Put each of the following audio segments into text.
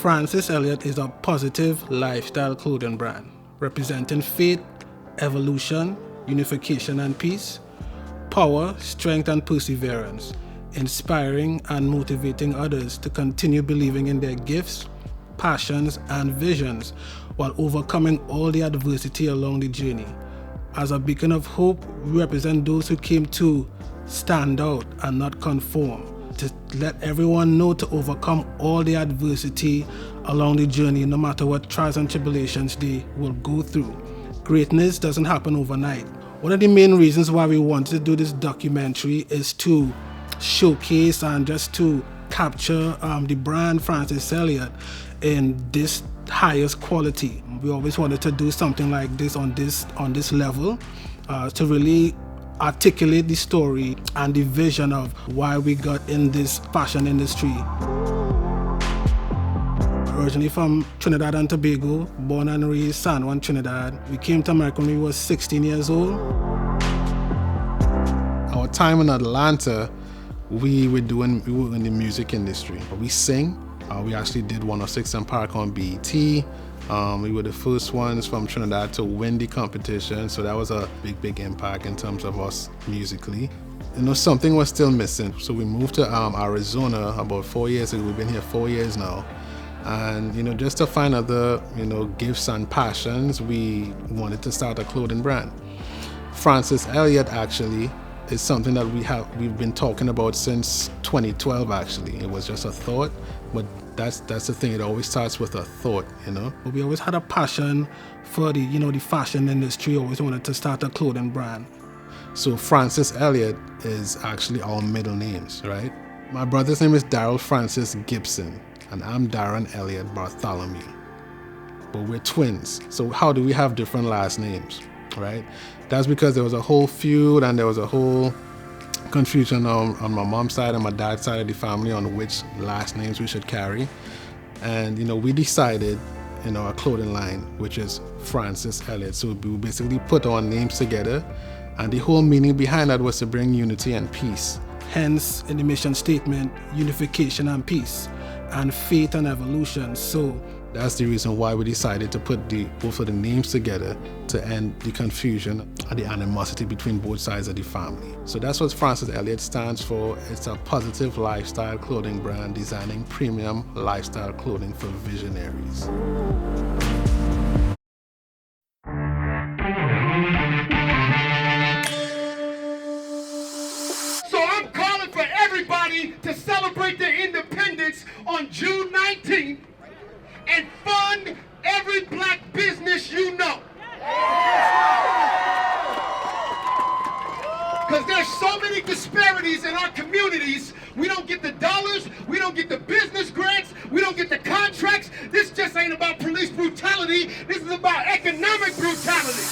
Francis Elliot is a positive lifestyle clothing brand representing faith, evolution, unification and peace, power, strength and perseverance, inspiring and motivating others to continue believing in their gifts, passions and visions while overcoming all the adversity along the journey. As a beacon of hope, we represent those who came to stand out and not conform, to let everyone know to overcome all the adversity along the journey, no matter what trials and tribulations they will go through. Greatness doesn't happen overnight. One of the main reasons why we wanted to do this documentary is to showcase and just to capture the brand Francis Elliot in this highest quality. We always wanted to do something like this on this level to really articulate the story and the vision of why we got in this fashion industry. Originally from Trinidad and Tobago, born and raised San Juan, Trinidad. We came to America when we were 16 years old. Our time in Atlanta, we were in the music industry. We sing. We actually did 106 and Park on BET. We were the first ones from Trinidad to win the competition, so that was a big impact in terms of us musically. Something was still missing, so we moved to Arizona about 4 years ago. We've been here 4 years now, and just to find other gifts and passions, we wanted to start a clothing brand. Francis Elliot actually is something that we've been talking about since 2012. Actually, it was just a thought, but that's the thing. It always starts with a thought, We always had a passion for the fashion industry. Always wanted to start a clothing brand. So Francis Elliot is actually our middle names, right? My brother's name is Daryl Francis Gibson, and I'm Darren Elliot Bartholomew. But we're twins. So how do we have different last names, right? That's because there was a whole feud and there was a whole confusion on my mom's side and my dad's side of the family on which last names we should carry. And we decided a clothing line, which is Francis Elliot. So we basically put our names together, and the whole meaning behind that was to bring unity and peace. Hence, in the mission statement, unification and peace, and faith and evolution. So that's the reason why we decided to put both of the names together to end the confusion and the animosity between both sides of the family. So that's what Francis Elliot stands for. It's a positive lifestyle clothing brand designing premium lifestyle clothing for visionaries. So I'm calling for everybody to celebrate their independence on June 19th. And fund every black business you know. Because there's so many disparities in our communities. We don't get the dollars, we don't get the business grants, we don't get the contracts. This just ain't about police brutality, this is about economic brutality.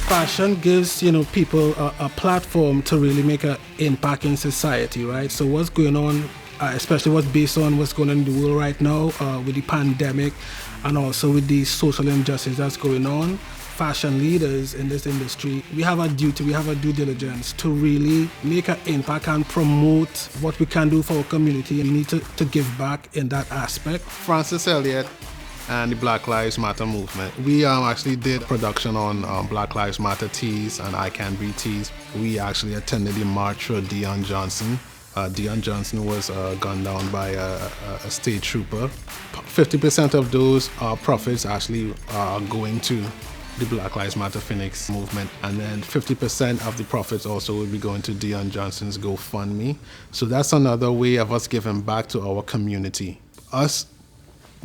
fashion gives people a platform to really make an impact in society, right? So what's going on, especially what's based on what's going on in the world right now with the pandemic and also with the social injustice that's going on, fashion leaders in this industry, we have a duty, we have a due diligence to really make an impact and promote what we can do for our community. We need to give back in that aspect. Francis Elliot and the Black Lives Matter movement. We actually did production on Black Lives Matter tees and I Can Breathe tees. We actually attended the march for Dion Johnson. Dion Johnson was gunned down by a state trooper. 50% of those profits actually are going to the Black Lives Matter Phoenix movement, and then 50% of the profits also will be going to Dion Johnson's GoFundMe. So that's another way of us giving back to our community. Us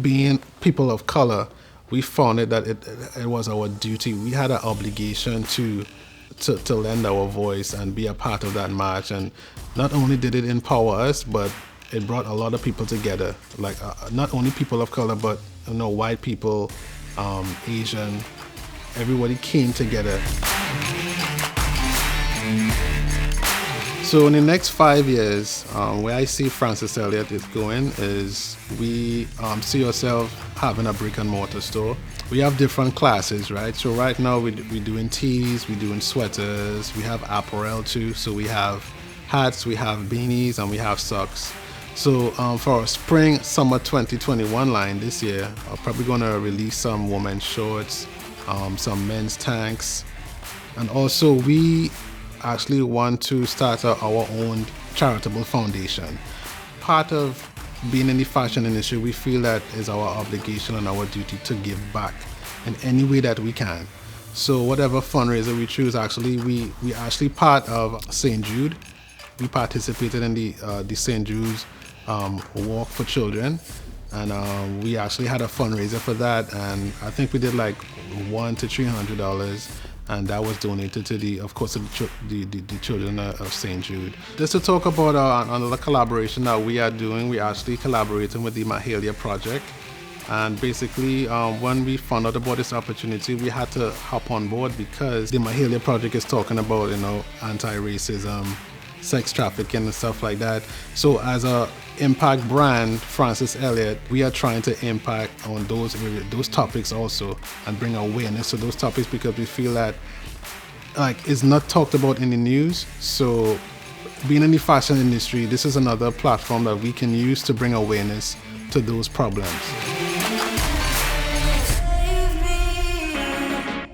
being people of color, we found it that it was our duty. We had an obligation to lend our voice and be a part of that march. And not only did it empower us, but it brought a lot of people together. Like not only people of color, but white people, Asian. Everybody came together. So in the next 5 years, where I see Francis Elliot is going is we see ourselves having a brick and mortar store. We have different classes, right? So right now we're doing tees, we're doing sweaters, we have apparel too. So we have hats, we have beanies, and we have socks. So for our spring summer 2021 line this year, I'm probably gonna release some women's shorts, some men's tanks, and also we actually want to start our own charitable foundation. Part of being in the fashion industry, we feel that is our obligation and our duty to give back in any way that we can. So whatever fundraiser we choose, actually we actually part of St. Jude. We participated in the St. Jude's Walk for Children, and we actually had a fundraiser for that, and I think we did like $100 to $300, and that was donated to the children of St. Jude. Just to talk about another collaboration that we are doing, we actually collaborating with the Mahalia Project, and basically when we found out about this opportunity, we had to hop on board because the Mahalia Project is talking about, you know, anti-racism, sex trafficking and stuff like that. So as a impact brand, Francis Elliot, we are trying to impact on those topics also and bring awareness to those topics, because we feel that like it's not talked about in the news. So being in the fashion industry, this is another platform that we can use to bring awareness to those problems.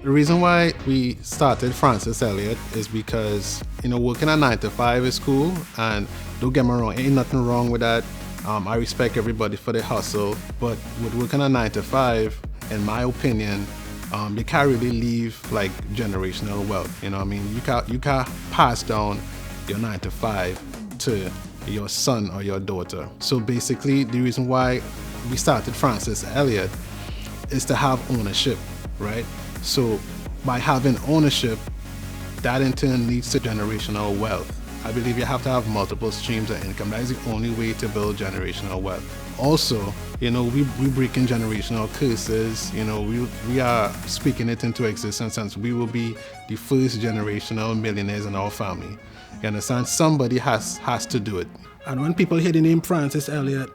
The reason why we started Francis Elliot is because, you know, working a 9 to 5 is cool, and don't get me wrong, ain't nothing wrong with that. I respect everybody for the hustle, but with working a 9 to 5, in my opinion, they can't really leave like generational wealth. You know what I mean? You can't pass down your 9 to 5 to your son or your daughter. So basically, the reason why we started Francis Elliot is to have ownership, right? So by having ownership, that in turn leads to generational wealth. I believe you have to have multiple streams of income. That is the only way to build generational wealth. Also, you know, we breaking generational curses. You know, we are speaking it into existence, and we will be the first generational millionaires in our family. You understand? Somebody has to do it. And when people hear the name Francis Elliot,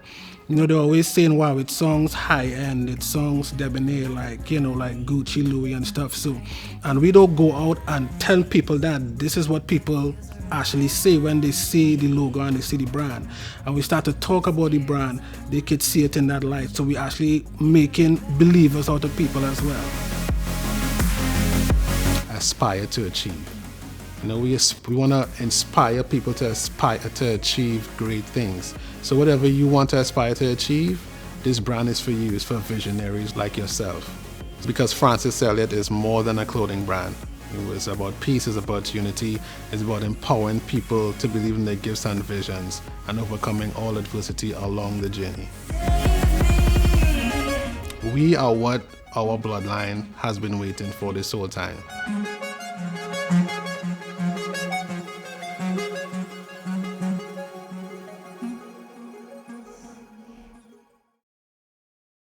you know, they're always saying, wow, it songs high-end, it songs debonair, like, you know, like Gucci, Louis and stuff. So, and we don't go out and tell people that this is what people actually say when they see the logo and they see the brand. And we start to talk about the brand, they could see it in that light. So we actually making believers out of people as well. Aspire to achieve. You know, we want to inspire people to aspire to achieve great things. So whatever you want to aspire to achieve, this brand is for you. It's for visionaries like yourself. It's because Francis Elliot is more than a clothing brand. It's about peace, it's about unity, it's about empowering people to believe in their gifts and visions and overcoming all adversity along the journey. We are what our bloodline has been waiting for this whole time.